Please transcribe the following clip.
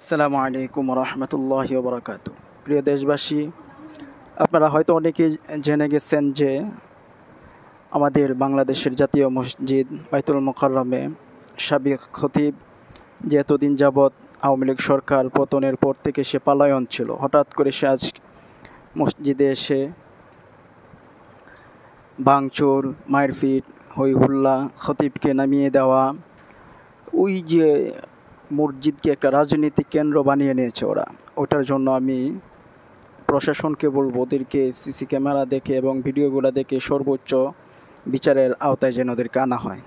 আসসালামু আলাইকুম রহমতুল্লাহি ওবরাকাতু। প্রিয় দেশবাসী, আপনারা হয়তো অনেকেই জেনে গেছেন যে আমাদের বাংলাদেশের জাতীয় মসজিদ বাইতুল মোকাররমে সাবেক খতিব যে এতদিন যাবৎ আওয়ামী লীগ সরকার পতনের পর থেকে সে পলায়ন ছিল, হঠাৎ করে সে আজ মসজিদে এসে ভাঙচুর, মারপিট, হই হুল্লা, খতিবকে নামিয়ে দেওয়া, ওই যে মসজিদকে একটা রাজনৈতিক কেন্দ্র বানিয়ে নিয়েছে ওরা। ওটার জন্য আমি প্রশাসনকে বলবো ওদেরকে সিসি ক্যামেরা দেখে এবং ভিডিওগুলো দেখে সর্বোচ্চ বিচারের আওতায় যেন ওদেরকে আনা হয়।